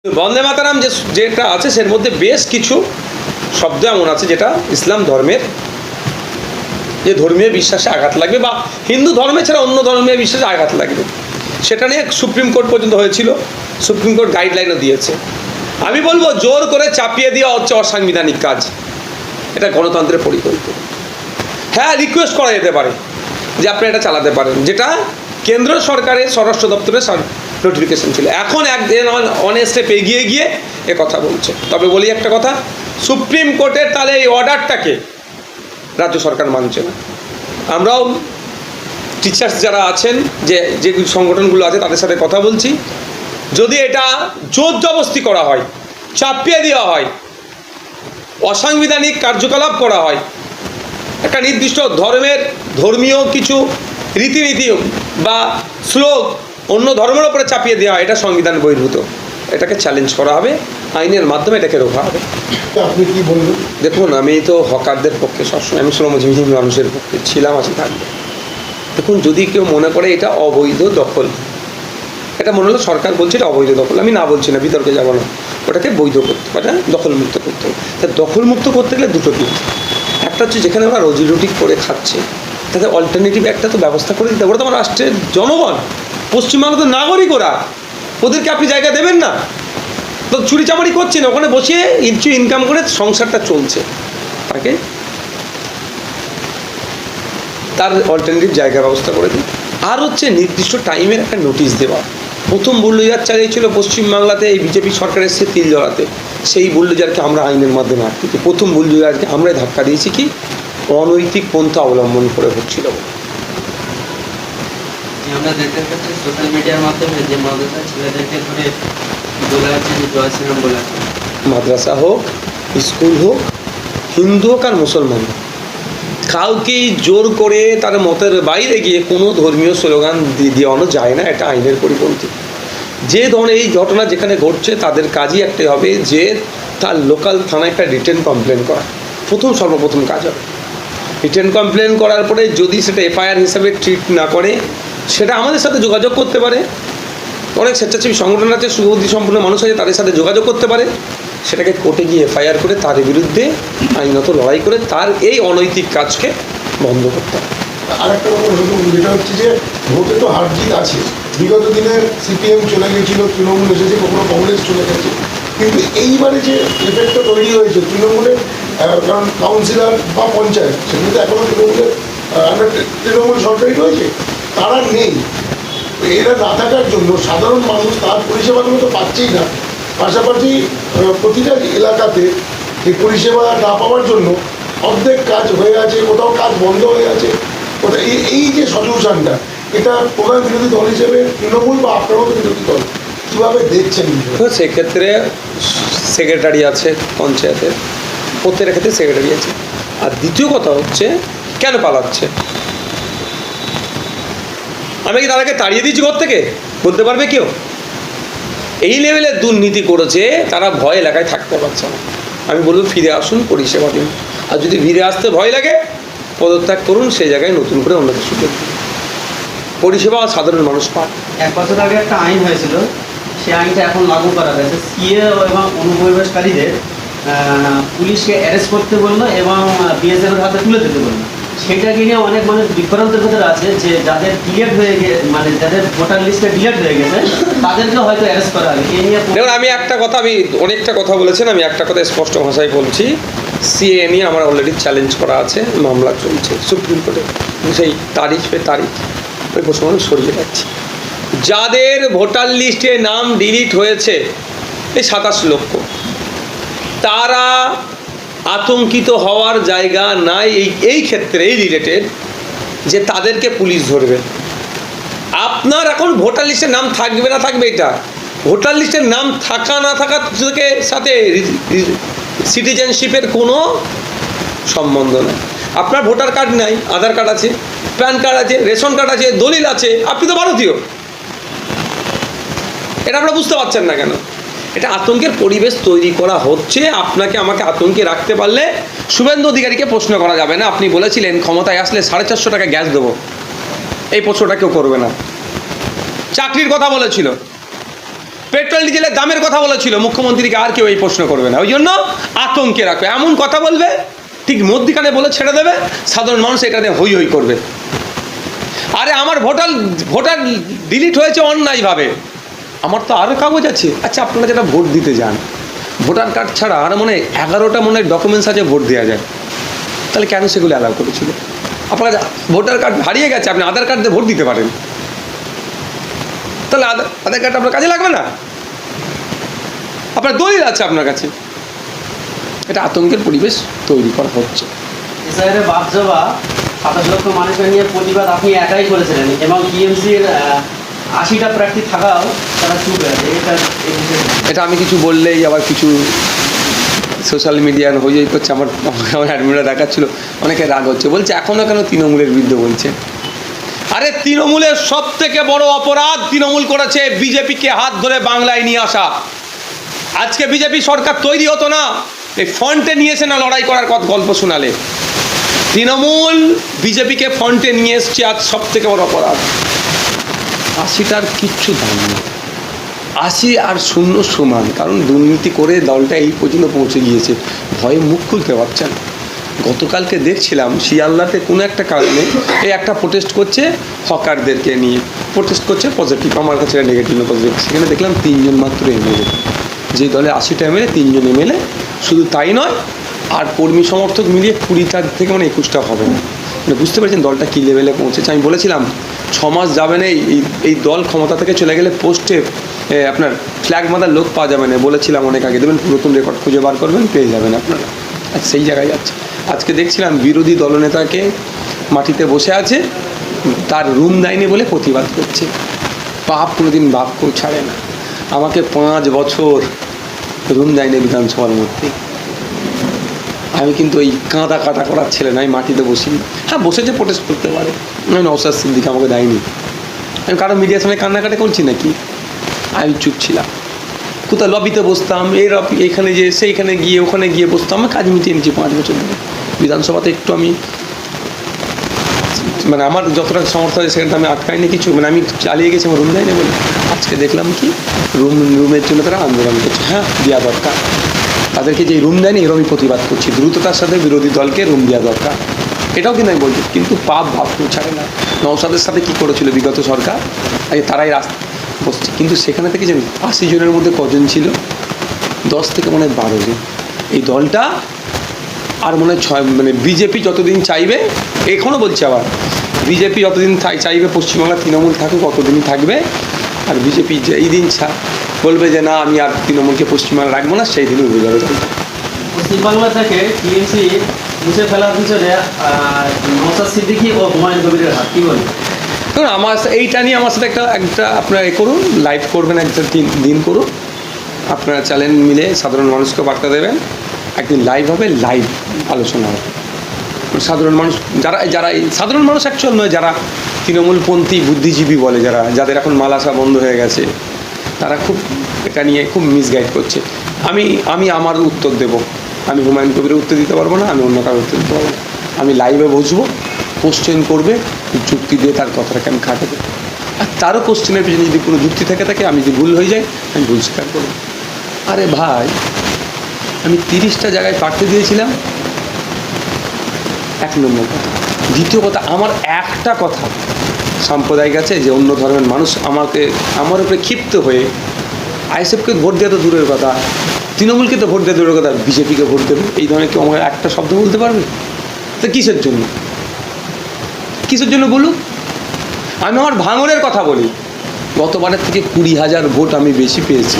বন্দে মাতারাম যেটা আছে সের মধ্যে বেশ কিছু শব্দ এমন আছে যেটা ইসলাম ধর্মের যে ধর্মীয় বিশ্বাসে আঘাত লাগবে বা হিন্দু ধর্মে ছাড়া অন্য ধর্মীয় বিশ্বাসে আঘাত লাগবে, সেটা নিয়ে সুপ্রিম কোর্ট পর্যন্ত হয়েছিল। সুপ্রিম কোর্ট গাইডলাইনও দিয়েছে। আমি বলবো জোর করে চাপিয়ে দেওয়া হচ্ছে অসাংবিধানিক কাজ, এটা গণতন্ত্রের পরিকল্পিত। হ্যাঁ, রিকোয়েস্ট করা যেতে পারে যে আপনি এটা চালাতে পারেন, যেটা কেন্দ্র সরকারের স্বরাষ্ট্র দপ্তরের নোটিফিকেশন ছিল। এখন একদিন অনেক স্টেপ এগিয়ে গিয়ে এ কথা বলছে। তবে বলি একটা কথা, সুপ্রিম কোর্টের তাহলে এই অর্ডারটাকে রাজ্য সরকার মানছে না। আমরাও টিচার্স যারা আছেন, যে সংগঠনগুলো আছে তাদের সাথে কথা বলছি, যদি এটা জোর জবরদস্তি করা হয়, চাপিয়ে দেওয়া হয়, অসাংবিধানিক কার্যকলাপ করা হয়, একটা নির্দিষ্ট ধর্মীয় কিছু রীতিনীতি বা শ্লোক অন্য ধর্মের ওপরে চাপিয়ে দেওয়া হয়, এটা সংবিধান বহির্ভূত। এটাকে চ্যালেঞ্জ করা হবে, আইনের মাধ্যমে এটাকে রোখা হবে। আপনি কি বলবেন? দেখুন, আমি তো হকারদের পক্ষে সবসময়, আমি শ্রমজীবী মানুষের পক্ষে ছিলাম, আছি, থাকবে। দেখুন, যদি কেউ মনে করে এটা অবৈধ দখল, এটা মনে হলো সরকার বলছে এটা অবৈধ দখল, আমি না বলছি না, বিতর্কে যাবো না, ওটাকে বৈধ করতে পারে, দখলমুক্ত করতে হবে। তা দখলমুক্ত করতে গেলে দুটো দিক, একটা হচ্ছে যেখানে ওরা রুজি রুটি করে খাচ্ছে তাদের অল্টারনেটিভ একটা তো ব্যবস্থা করে দিতে হবে। ওরা তো আমার রাষ্ট্রের জনগণ, পশ্চিমবাংলার নাগরিক, ওদেরকে আপনি জায়গা দেবেন না? তো চুরি চামারি করছে না, ওখানে বসিয়ে কিছু ইনকাম করে সংসারটা চলছে, তাকে তার অল্টারনেটিভ জায়গা ব্যবস্থা করে দিই। আর হচ্ছে নির্দিষ্ট টাইমের একটা নোটিশ দেওয়া। প্রথম বুলডোজার চালিয়েছিল পশ্চিমবাংলাতে এই বিজেপি সরকার এসেছে তিল জড়াতে, সেই বুলডোজারকে আমরা আইনের মাধ্যমে আটকেছি। প্রথম বুলডোজারকে আমরাই ধাক্কা দিয়েছি কি অনৈতিক পন্থা অবলম্বন করে হচ্ছিল। আমরা দেখতে পাচ্ছি সোশ্যাল মিডিয়ার মাধ্যমে যে মাদ্রাসা ছেলেদেরকে ধরে বলা হচ্ছে যে জয় শ্রীরাম বলা, মাদ্রাসা হোক, স্কুল হোক, হিন্দু হোক আর মুসলমান হোক, কাউকেই জোর করে তার মতের বাইরে গিয়ে কোনো ধর্মীয় স্লোগান দেওয়ানো যায় না, এটা আইনের পরিপন্থী। যে ধরনের এই ঘটনা যেখানে ঘটছে তাদের কাজই একটাই হবে যে তার লোকাল থানায় একটা রিটেন কমপ্লেন করা, সর্বপ্রথম কাজ হবে। রিটেন কমপ্লেন করার পরে যদি সেটা এফআইআর হিসাবে ট্রিট না করে, সেটা আমাদের সাথে যোগাযোগ করতে পারে। অনেক স্বেচ্ছাসেবী সংগঠন আছে, সুবুদ্ধি সম্পন্ন মানুষ আছে, তাদের সাথে যোগাযোগ করতে পারে, সেটাকে কোর্টে গিয়ে এফআইআর করে তার বিরুদ্ধে আইনত লড়াই করে তার এই অনৈতিক কাজকে বন্ধ করতে হবে। আর একটা কথা যেটা হচ্ছে যে ভোটে তো হার জিত আছে। বিগত দিনে সিপিএম চলে গিয়েছিল, তৃণমূল এসেছে, কখনো কংগ্রেস চলে গেছে, কিন্তু এইবারে যে এফেক্টটা তৈরি হয়েছে তৃণমূলের, কারণ কাউন্সিলর বা পঞ্চায়েত সেগুলো তো এখনও তৃণমূল সরকারই রয়েছে, তারা নেই। এরা না থাকার জন্য সাধারণ মানুষ তার পরিষেবাগুলো তো পাচ্ছেই না। পাশাপাশি প্রতিটা এলাকাতে এই পরিষেবা না পাওয়ার জন্য অর্ধেক কাজ হয়ে আছে, কোথাও কাজ বন্ধ হয়ে আছে। কোথাও এই যে সলিউশনটা, এটা প্রধান বিরোধী দল হিসেবে তৃণমূল বা আপনারও তো বিরোধী দল, কীভাবে দেখছেন? সেক্ষেত্রে সেক্রেটারি আছে পঞ্চায়েতের, প্রত্যেকের ক্ষেত্রে সেক্রেটারি আছে। আর দ্বিতীয় কথা হচ্ছে কেন পালাচ্ছে? আমি কি তাদেরকে তাড়িয়ে দিয়েছি ঘর থেকে? বলতে পারবে কেউ? এই লেভেলের দুর্নীতি করেছে, তারা ভয় এলাকায় থাকতে পারছে না। আমি বলবো ফিরে আসুন, পরিষেবা দিন। আর যদি ফিরে আসতে ভয় লাগে, পদত্যাগ করুন, সেই জায়গায় নতুন করে অন্য কিছু করুন, পরিষেবা সাধারণ মানুষ পান। 1 বছর আগে একটা আইন হয়েছিল, সেই আইনটা এখন লাগু করা হয়েছে। সিএ এবং অনুপ্রবেশকারীদের পুলিশকে অ্যারেস্ট করতে বললো এবং বিএসএফের হাতে তুলে দিতে বললো। সেটাকে নিয়ে অনেক মানুষ বিভ্রান্তের ভেতরে আছে যে যাদের ডিলেট হয়ে গেছে, মানে যাদের ভোটার লিস্টে ডিলেট হয়ে গেছে তাদেরকে হয়তো অ্যারেস্ট করা হবে। এই নিয়ে দেখুন, আমি অনেকটা কথা বলেছেন, আমি একটা কথা স্পষ্ট ভাষায় বলছি, সিএ নিয়ে আমার অলরেডি চ্যালেঞ্জ করা আছে, মামলা চলছে সুপ্রিম কোর্টে। সেই তারিখ ওই পশ্চিমবঙ্গে সরিয়ে যাচ্ছি। যাদের ভোটার লিস্টে নাম ডিলিট হয়েছে এই 27 লক্ষ, তারা আতঙ্কিত হওয়ার জায়গা নাই এই ক্ষেত্রে, এই রিলেটেড যে তাদেরকে পুলিশ ধরবে। আপনার এখন ভোটার লিস্টের নাম থাকবে না থাকবে, এটা ভোটার লিস্টের নাম থাকা না থাকার সাথে সিটিজেনশিপের কোনো সম্বন্ধ নেই। আপনার ভোটার কার্ড নাই, আধার কার্ড আছে, প্যান কার্ড আছে, রেশন কার্ড আছে, দলিল আছে, আপনি তো ভারতীয়। এটা আপনারা বুঝতে পারছেন না কেন? এটা আতঙ্কের পরিবেশ তৈরি করা হচ্ছে। আপনাকে আমাকে আতঙ্কে রাখতে পারলে শুভেন্দু অধিকারীকে প্রশ্ন করা যাবে না। আপনি বলেছিলেন ক্ষমতায় আসলে 450 টাকা গ্যাস দেবো, এই প্রশ্নটা কেউ করবে না। চাকরির কথা বলেছিল, পেট্রোল ডিজেলের দামের কথা বলেছিল মুখ্যমন্ত্রীকে, আর কেউ এই প্রশ্ন করবে না, ওই জন্য আতঙ্কে রাখবে, এমন কথা বলবে ঠিক মধ্যিখানে বলে ছেড়ে দেবে, সাধারণ মানুষ এটাতে হই হই করবে। আরে আমার ভোটার ডিলিট হয়েছে অন্যায়ভাবে, আমার তো আরও কাগজ আছে। আচ্ছা, আপনারা যেটা ভোট দিতে যান, ভোটার কার্ড ছাড়া আর মনে হয় 11টা মনে হয় ডকুমেন্টস আছে ভোট দেওয়া যায়, তাহলে কেন সেগুলো অ্যালাউ করেছিল? আপনার ভোটার কার্ড হারিয়ে গেছে, আপনি আধার কার্ড দিয়ে ভোট দিতে পারেন, তাহলে আধার কার্ড আপনার কাজে লাগবে না? আপনার দলিল আছে আপনার কাছে। এটা আতঙ্কের পরিবেশ তৈরি করা হচ্ছে। এসআইআর বাদ যাওয়া 27 লক্ষ মানুষের নিয়ে প্রতিবাদ আপনি একাই করেছিলেন এবং টিএমসির 80টা প্রার্থী থাকাও তারা চুপ আছে। এটা আমি কিছু বললেই আবার কিছু সোশ্যাল মিডিয়ার হয়ে করছে, আমার অ্যাডমিনরা দেখাচ্ছিল, অনেকে রাগ হচ্ছে, বলছে এখনও কেন তৃণমূলের বিরুদ্ধে বলছে। আরে তৃণমূলের সব থেকে বড় অপরাধ তৃণমূল করেছে বিজেপিকে হাত ধরে বাংলায় নিয়ে আসা। আজকে বিজেপি সরকার তৈরি হতো না, এই ফ্রন্টে নিয়েছে না লড়াই করার গল্প শোনালে। তৃণমূল বিজেপিকে ফ্রন্টে নিয়ে এসছে, আজ সব থেকে বড় অপরাধ। 80টার কিচ্ছু দাম নেই, 80 আর 0 সমান, কারণ দুর্নীতি করে দলটা এই পর্যন্ত পৌঁছে গিয়েছে, ভয়ে মুখ খুলতে পারছেন। গতকালকে দেখছিলাম শিয়ালদাতে কোনো একটা কারণে এই একটা প্রোটেস্ট করছে, হকারদেরকে নিয়ে প্রোটেস্ট করছে, পজিটিভ, আমার কাছে নেগেটিভ না পজিটিভ। সেখানে দেখলাম 3 জন মাত্র এমএলএ, যে দলে 80টা এমএলএ 3 জন এমএলএ। শুধু তাই নয়, আর কর্মী সমর্থক মিলিয়ে 20টা থেকে মানে 21টা হবে না। মানে বুঝতে পারছেন দলটা কী লেভেলে পৌঁছেছে। আমি বলেছিলাম 6 মাস যাবে না এই দল ক্ষমতা থেকে চলে গেলে পোস্টে আপনার ফ্ল্যাগ মাথার লোক পাওয়া যাবে না, বলেছিলাম অনেক আগে। দেবেন নতুন রেকর্ড খুঁজে বার করবেন, পেয়ে যাবেন আপনারা। আর সেই জায়গায় যাচ্ছে। আজকে দেখছিলাম বিরোধী দলনেতাকে মাটিতে বসে আছে, তার রুম দেয়নি বলে প্রতিবাদ করছে। পাপ কোনোদিন বাপকেও ছাড়ে না। আমাকে 5 বছর রুম দেয়নি বিধানসভার মধ্যে। আমি কিন্তু ওই কাঁদা কাটা করার ছেলে না, আমি মাটিতে বসিনি। হ্যাঁ, বসেছে, প্রোটেস্ট করতে পারে। আমি নওশাদ সিদ্দিক আমাকে দেয়নি। আমি কারো মিডিয়ার সামনে কান্নাকাটি করছি নাকি? আমি চুপ ছিলাম। কোথাও লবিতে বসতাম, এইখানে যে সেইখানে গিয়ে ওখানে গিয়ে বসতাম, আমি কাজ মিটিয়ে নিচ্ছি 5 বছর ধরে। বিধানসভাতে একটু আমি মানে আমার যতটা সমর্থ হয় সেখানে আমি আটকাইনি কিছু, মানে আমি চালিয়ে গেছি, আমার রুম দেয়নি বলে। আজকে দেখলাম কি রুমের জন্য তারা আন্দোলন করছে। হ্যাঁ, দেওয়া দরকার তাদেরকে, যে রুম দেয়নি এরকমই প্রতিবাদ করছি। দ্রুততার সাথে বিরোধী দলকে রুম দেওয়া দরকার, এটাও কিন্তু আমি বলছি। কিন্তু পাপ ভাবতেও ছাড়ে না। নওশাদের সাথে কী করেছিল বিগত সরকার, তারাই রাস্তা বসছে। কিন্তু সেখানে থেকে জানি 80 জনের মধ্যে কজন ছিল? 10 থেকে মনে হয় 12 জন। এই দলটা আর মনে হয় 6, মানে বিজেপি যতদিন চাইবে, এখনও বলছে আবার বিজেপি যতদিন চাইবে পশ্চিমবাংলা তৃণমূল থাকুক ততদিনই থাকবে। আর বিজেপি যেই দিন বলবে যে না আমি আর তৃণমূলকে পশ্চিমবাংলা রাখবো না, সেই দিনই উঠে যাবে দলটা। পশ্চিমবাংলা থেকে টিএমসি মুছে ফেলার পিছনে নওশাদ সিদ্দিকী ও হুমায়ুন কবিরের হাত, কী বলবেন? দেখুন, আমার এইটা নিয়ে আমার সাথে একটা আপনারা করুন, লাইভ করবেন, একটা দিন করুন, আপনারা চ্যানেল মিলে সাধারণ মানুষকে বার্তা দেবেন। একদিন লাইভ হবে, লাইভ আলোচনা হবে। সাধারণ মানুষ যারা সাধারণ মানুষ অ্যাকচুয়াল নয়, যারা তৃণমূলপন্থী বুদ্ধিজীবী বলে, যাদের এখন মাল আসা বন্ধ হয়ে গেছে, তারা খুব এটা নিয়ে খুব মিসগাইড করছে। আমি আমার উত্তর দেব। আমি হুমায়ুন কবিরের উত্তর দিতে পারবো না, আমি অন্য কারোর উত্তর দিতে পারবো না। আমি লাইভে বসবো, কোশ্চেন করবে, যুক্তি দিয়ে তার কথাটাকে আমি খাটাবো। আর তারও কোশ্চেনের পিছনে যদি কোনো যুক্তি থাকে, আমি যদি ভুল হয়ে যায় আমি ভুল স্বীকার করবো। আরে ভাই, আমি 30টা জায়গায় প্রার্থী দিয়েছিলাম, 1 নম্বর কথা। দ্বিতীয় কথা, আমার একটা কথা সাম্প্রদায়িক আছে যে অন্য ধর্মের মানুষ আমার উপরে ক্ষিপ্ত হয়ে আইএসএফকে ভোট দেওয়া তো দূরের কথা, তৃণমূলকে তো ভোট দেওয়া দূরের কথা, বিজেপিকে ভোট দেবে, এই ধরনের কেউ আমাকে একটা শব্দ বলতে পারবে? তো কিসের জন্য বলুক? আমি আমার ভাঙনের কথা বলি। গতবারের থেকে 20,000 ভোট আমি বেশি পেয়েছি।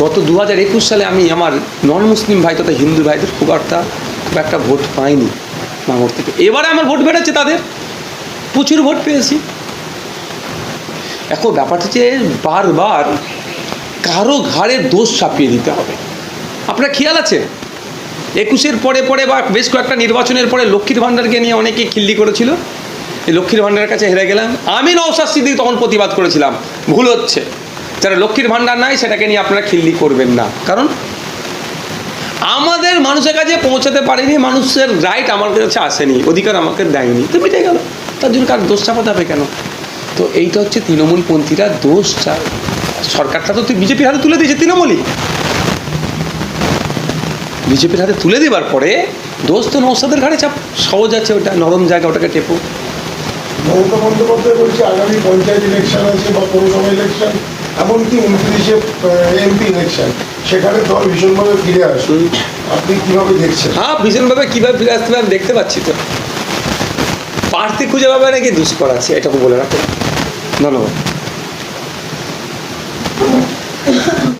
গত 2021 সালে আমি আমার নন মুসলিম ভাই তথা হিন্দু ভাইদের খুব একটা ভোট পাইনি ভাঙর থেকে। এবারে আমার ভোট বেড়েছে, তাদের প্রচুর ভোট পেয়েছি। এখন ব্যাপারটা হচ্ছে বারবার কারো ঘাড়ে দোষ চাপিয়ে দিতে হবে। আপনার খেয়াল আছে 21-এর পরে বা বেশ কয়েকটা নির্বাচনের পরে লক্ষ্মীর ভাণ্ডারকে নিয়ে অনেকে খিল্লি করেছিল। এই লক্ষ্মীর ভাণ্ডারের কাছে হেরে গেলাম। আমি নওশাদ সিদ্দিক তখন প্রতিবাদ করেছিলাম, ভুল হচ্ছে, যারা লক্ষ্মীর ভাণ্ডার নাই সেটাকে নিয়ে আপনারা খিল্লি করবেন না, কারণ আমাদের মানুষের কাছে পৌঁছাতে পারেনি, মানুষের রাইট আমার কাছে আসেনি, অধিকার আমাকে দেয়নি, তো মিটে গেল। তার জন্য কার দোষ চাপাতে হবে কেন? তো এইটা হচ্ছে তৃণমূলপন্থীরা দোষ চায়। সরকারটা তো তুই বিজেপির হাতে তুলে দিয়েছে তৃণমূলই। বিজেপির হাতে তুলে দেওয়ার পরে দোষ তো নৌসাদের ঘাড়ে চাপ, সহজ আছে, ওটা নরম জায়গা, ওটাকে টেপো। মমতা বন্দ্যোপাধ্যায় বলছে আগামী পঞ্চায়েত ইলেকশন আছে বা পৌরসভা ইলেকশন, এমনকি 29-এ এমপি ইলেকশন, সেখানে দল ভীষণভাবে ফিরে আসবে। আপনি কিভাবে দেখছেন? হ্যাঁ, ভীষণভাবে কীভাবে ফিরে আসতে হবে আমি দেখতে পাচ্ছি তো। প্রার্থী খুঁজে পাবে নাকি দুষ্কর আছে, এটাকে বলে রাখো। ধন্যবাদ।